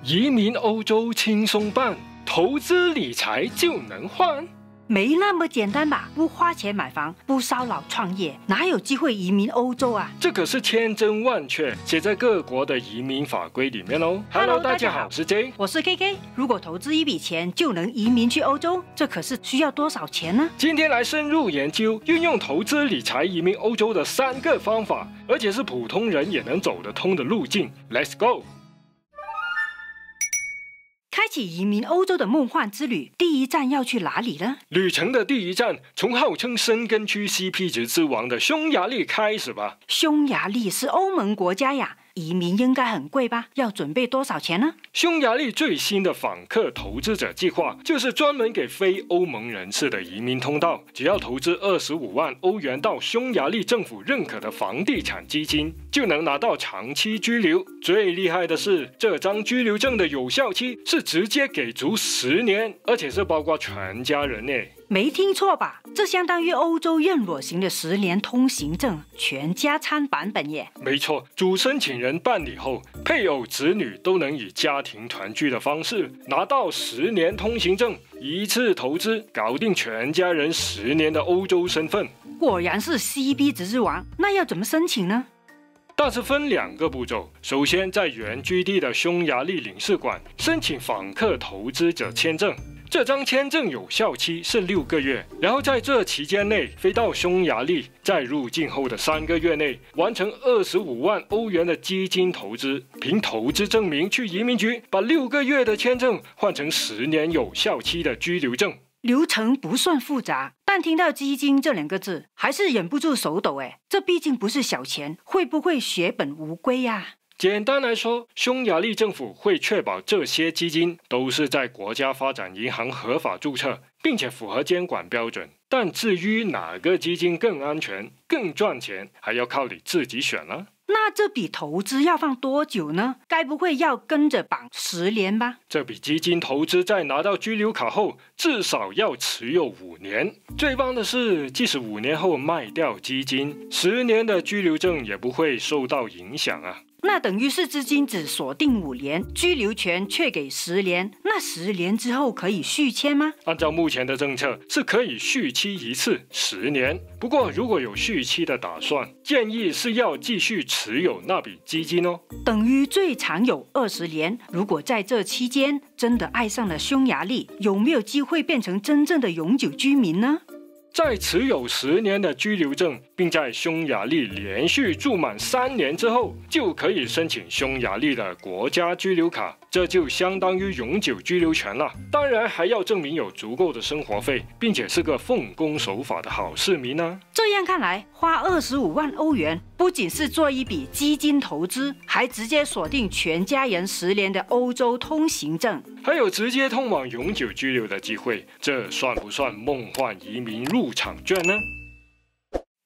移民欧洲轻松办，投资理财就能换。没那么简单吧？不花钱买房，不烧脑创业，哪有机会移民欧洲啊？这可是千真万确写在各国的移民法规里面哦。Hello， 大家好，我是 J， 我是 KK。如果投资一笔钱就能移民去欧洲，这可是需要多少钱呢？今天来深入研究运用投资理财移民欧洲的3个方法，而且是普通人也能走得通的路径。Let's go！开启移民欧洲的梦幻之旅，第一站要去哪里呢？旅程的第一站，从号称深耕区 CP 值之王的匈牙利开始吧。匈牙利是欧盟国家呀，移民应该很贵吧？要准备多少钱呢？匈牙利最新的访客投资者计划，就是专门给非欧盟人士的移民通道。只要投资25万欧元到匈牙利政府认可的房地产基金，就能拿到长期居留。最厉害的是，这张居留证的有效期是直接给足10年，而且是包括全家人呢。没听错吧？这相当于欧洲任我行的10年通行证全家餐版本耶。没错，主申请人办理后，配偶、子女都能以家庭团聚的方式拿到10年通行证，一次投资搞定全家人10年的欧洲身份。果然是 CP 值之王，那要怎么申请呢？大致分2个步骤。首先，在原居地的匈牙利领事馆申请访客投资者签证。这张签证有效期是6个月，然后在这期间内飞到匈牙利，在入境后的3个月内完成25万欧元的基金投资，凭投资证明去移民局把6个月的签证换成10年有效期的居留证。流程不算复杂，但听到基金这2个字，还是忍不住手抖哎，这毕竟不是小钱，会不会血本无归呀？简单来说，匈牙利政府会确保这些基金都是在国家发展银行合法注册，并且符合监管标准。但至于哪个基金更安全、更赚钱，还要靠你自己选了。那这笔投资要放多久呢？该不会要跟着绑10年吧？这笔基金投资在拿到居留卡后，至少要持有5年。最棒的是，即使5年后卖掉基金，10年的居留证也不会受到影响啊。那等于是资金只锁定5年，居留权却给10年。那10年之后可以续签吗？按照目前的政策，是可以续期一次10年。不过如果有续期的打算，建议是要继续持有那笔基金哦。等于最长有20年。如果在这期间真的爱上了匈牙利，有没有机会变成真正的永久居民呢？在持有10年的居留证，并在匈牙利连续住满3年之后，就可以申请匈牙利的国家居留卡，这就相当于永久居留权了。当然还要证明有足够的生活费，并且是个奉公守法的好市民啊。这样看来，花25万欧元不仅是做一笔基金投资，还直接锁定全家人10年的欧洲通行证，还有直接通往永久居留的机会，这算不算梦幻移民入场券呢？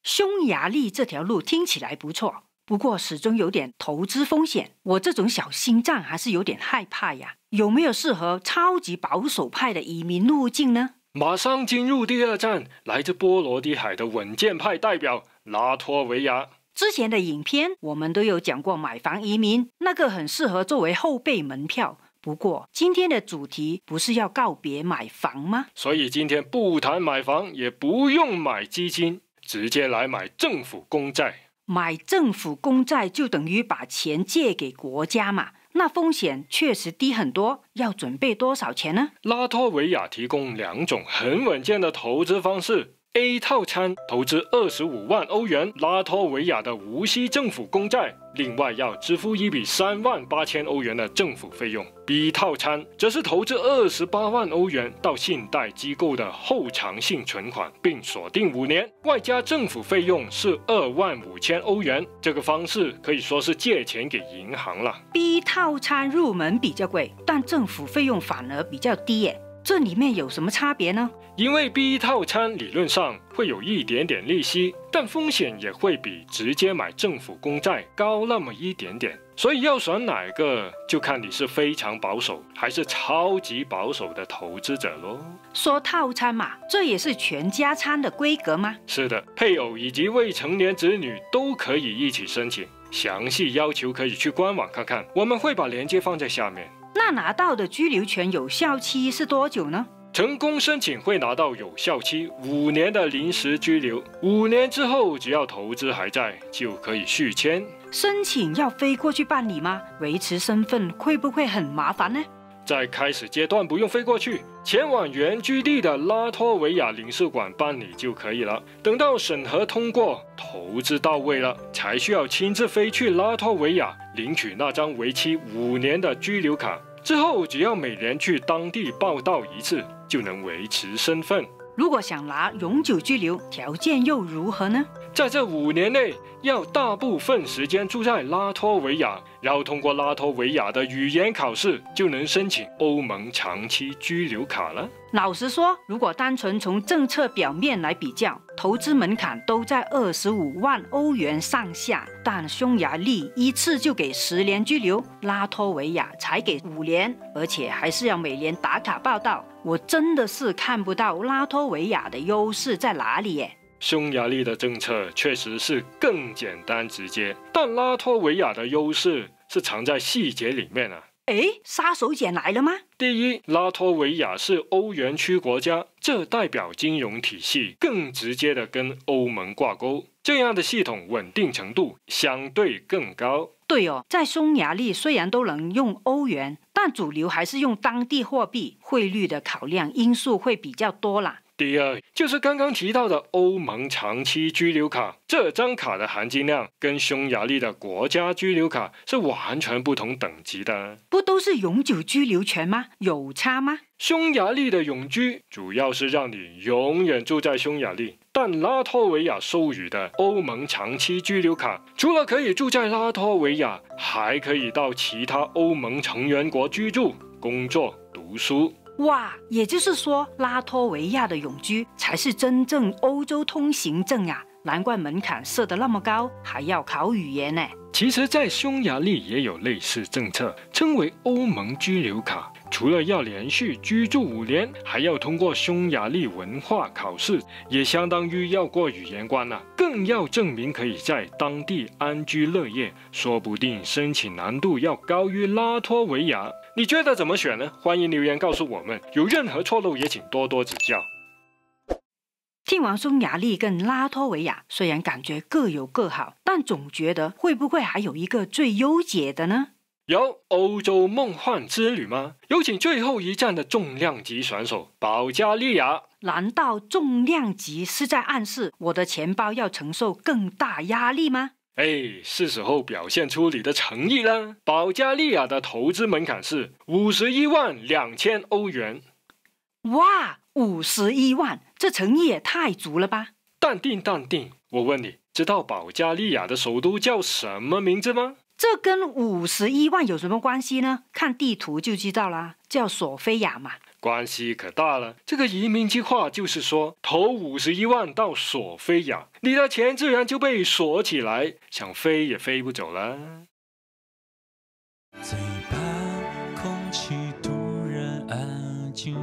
匈牙利这条路听起来不错，不过始终有点投资风险，我这种小心脏还是有点害怕呀。有没有适合超级保守派的移民路径呢？马上进入第2站，来自波罗的海的稳健派代表拉脱维亚。之前的影片我们都有讲过买房移民，那个很适合作为后备门票。不过今天的主题不是要告别买房吗？所以今天不谈买房，也不用买基金，直接来买政府公债。买政府公债就等于把钱借给国家嘛，那风险确实低很多。要准备多少钱呢？拉脱维亚提供2种很稳健的投资方式。A 套餐投资25万欧元拉脱维亚的无息政府公债，另外要支付一笔3万8千欧元的政府费用。B 套餐则是投资28万欧元到信贷机构的后偿性存款，并锁定5年，外加政府费用是2万5千欧元。这个方式可以说是借钱给银行了。B 套餐入门比较贵，但政府费用反而比较低耶。这里面有什么差别呢？因为 B 套餐理论上会有一点点利息，但风险也会比直接买政府公债高那么一点点。所以要选哪个，就看你是非常保守还是超级保守的投资者咯。说套餐嘛，这也是全家餐的规格吗？是的，配偶以及未成年子女都可以一起申请。详细要求可以去官网看看，我们会把链接放在下面。那拿到的居留权有效期是多久呢？成功申请会拿到有效期5年的临时居留，5年之后只要投资还在，就可以续签。申请要飞过去办理吗？维持身份会不会很麻烦呢？在开始阶段不用飞过去，前往原居地的拉脱维亚领事馆办理就可以了。等到审核通过，投资到位了，才需要亲自飞去拉脱维亚领取那张为期5年的居留卡。之后只要每年去当地报到一次，就能维持身份。如果想拿永久居留，条件又如何呢？在这5年内，要大部分时间住在拉脱维亚，然后通过拉脱维亚的语言考试，就能申请欧盟长期居留卡了。老实说，如果单纯从政策表面来比较，投资门槛都在25万欧元上下，但匈牙利一次就给10年居留，拉脱维亚才给5年，而且还是要每年打卡报到。我真的是看不到拉脱维亚的优势在哪里耶。匈牙利的政策确实是更简单直接，但拉脱维亚的优势是藏在细节里面啊。杀手锏来了吗？第一，拉脱维亚是欧元区国家，这代表金融体系更直接的跟欧盟挂钩，这样的系统稳定程度相对更高。对哦，在匈牙利虽然都能用欧元，但主流还是用当地货币，汇率的考量因素会比较多啦。第二，就是刚刚提到的欧盟长期居留卡，这张卡的含金量跟匈牙利的国家居留卡是完全不同等级的。不都是永久居留权吗？有差吗？匈牙利的永居主要是让你永远住在匈牙利，但拉脱维亚授予的欧盟长期居留卡，除了可以住在拉脱维亚，还可以到其他欧盟成员国居住、工作、读书。哇，也就是说，拉脱维亚的永居才是真正欧洲通行证啊！难怪门槛设得那么高，还要考语言呢。其实，在匈牙利也有类似政策，称为欧盟居留卡。除了要连续居住5年，还要通过匈牙利文化考试，也相当于要过语言关了，更要证明可以在当地安居乐业，说不定申请难度要高于拉脱维亚。你觉得怎么选呢？欢迎留言告诉我们，有任何错漏也请多多指教。听完匈牙利跟拉脱维亚，虽然感觉各有各好，但总觉得会不会还有一个最优解的呢？有欧洲梦幻之旅吗？有请最后一站的重量级选手保加利亚。难道重量级是在暗示我的钱包要承受更大压力吗？是时候表现出你的诚意了。保加利亚的投资门槛是51万2000欧元。哇，51万，这诚意也太足了吧！淡定淡定，我问你，知道保加利亚的首都叫什么名字吗？这跟51万有什么关系呢？看地图就知道啦，叫索菲亚嘛。关系可大了，这个移民计划就是说，投51万到索菲亚，你的钱自然就被锁起来，想飞也飞不走了。最怕空气突然安静。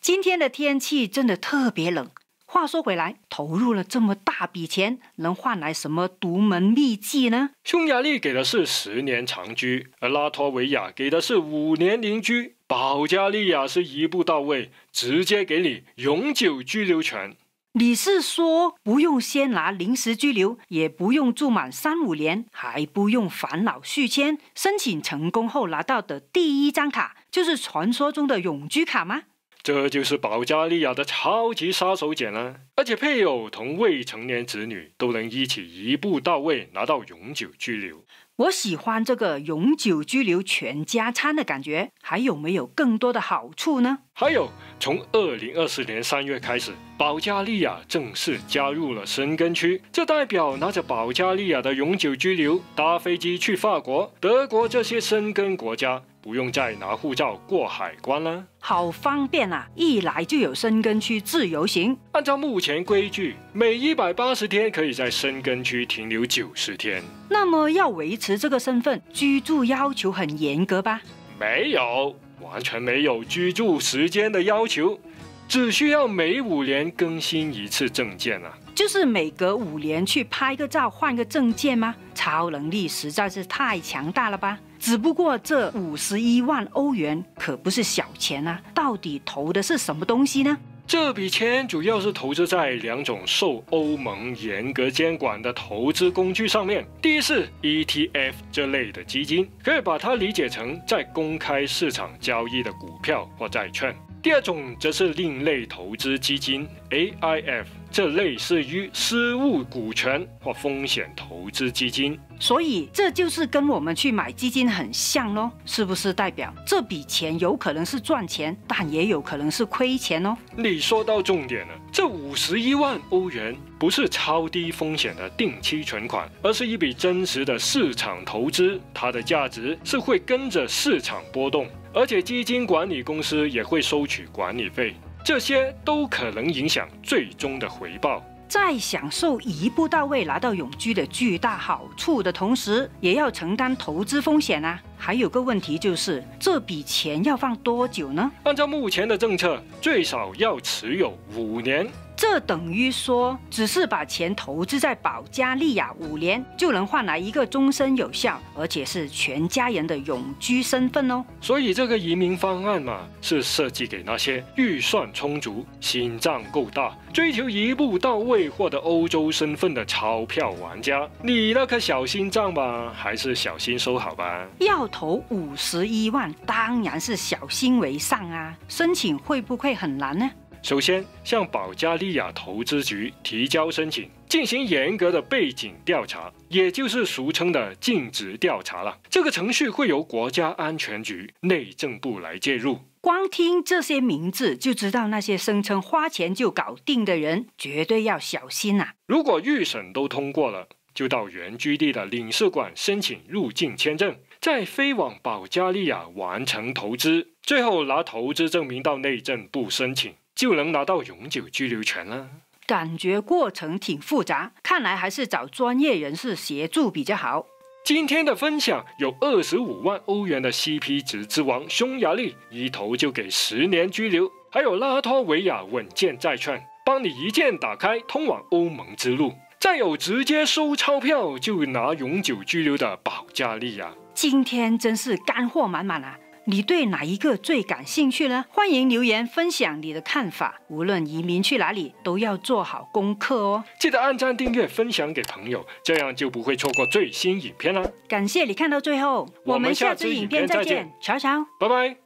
今天的天气真的特别冷。话说回来，投入了这么大笔钱，能换来什么独门秘技呢？匈牙利给的是10年长居，而拉脱维亚给的是5年邻居，保加利亚是一步到位，直接给你永久居留权。你是说不用先拿临时居留，也不用住满3-5年，还不用烦恼续签，申请成功后拿到的第一张卡就是传说中的永居卡吗？这就是保加利亚的超级杀手锏了，而且配偶同未成年子女都能一起一步到位拿到永久居留。我喜欢这个永久居留全家餐的感觉，还有没有更多的好处呢？还有，从2024年3月开始，保加利亚正式加入了申根区，这代表拿着保加利亚的永久居留，搭飞机去法国、德国这些申根国家，不用再拿护照过海关了。好方便啊！一来就有申根区自由行。按照目前规矩，每180天可以在申根区停留90天。那么要维持这个身份，居住要求很严格吧？没有，完全没有居住时间的要求，只需要每5年更新一次证件啊。就是每隔5年去拍个照换个证件吗？超能力实在是太强大了吧！只不过这51万欧元可不是小钱啊！到底投的是什么东西呢？这笔钱主要是投资在2种受欧盟严格监管的投资工具上面。第一是 ETF 这类的基金，可以把它理解成在公开市场交易的股票或债券。第二种则是另类投资基金 AIF， 这类似于私募股权或风险投资基金。所以这就是跟我们去买基金很像咯，是不是代表这笔钱有可能是赚钱，但也有可能是亏钱哦？你说到重点了，这51万欧元不是超低风险的定期存款，而是一笔真实的市场投资，它的价值是会跟着市场波动，而且基金管理公司也会收取管理费，这些都可能影响最终的回报。在享受一步到位拿到永居的巨大好处的同时，也要承担投资风险啊。还有个问题就是，这笔钱要放多久呢？按照目前的政策，最少要持有5年。这等于说，只是把钱投资在保加利亚5年，就能换来一个终身有效，而且是全家人的永居身份哦。所以这个移民方案嘛，是设计给那些预算充足、心脏够大、追求一步到位获得欧洲身份的钞票玩家。你那颗小心脏吧，还是小心收好吧。要投51万，当然是小心为上啊。申请会不会很难呢？首先，向保加利亚投资局提交申请，进行严格的背景调查，也就是俗称的尽职调查了。这个程序会由国家安全局、内政部来介入。光听这些名字就知道，那些声称花钱就搞定的人，绝对要小心啊！如果预审都通过了，就到原居地的领事馆申请入境签证，再飞往保加利亚完成投资，最后拿投资证明到内政部申请，就能拿到永久居留权了。感觉过程挺复杂，看来还是找专业人士协助比较好。今天的分享有25万欧元的 CP 值之王匈牙利，一投就给10年居留，还有拉脱维亚稳健债券，帮你一键打开通往欧盟之路。再有直接收钞票就拿永久居留的保加利亚。今天真是干货满满啊！你对哪一个最感兴趣呢？欢迎留言分享你的看法。无论移民去哪里，都要做好功课哦。记得按赞、订阅、分享给朋友，这样就不会错过最新影片啦。感谢你看到最后，我们下支影片再见，乔乔，拜拜。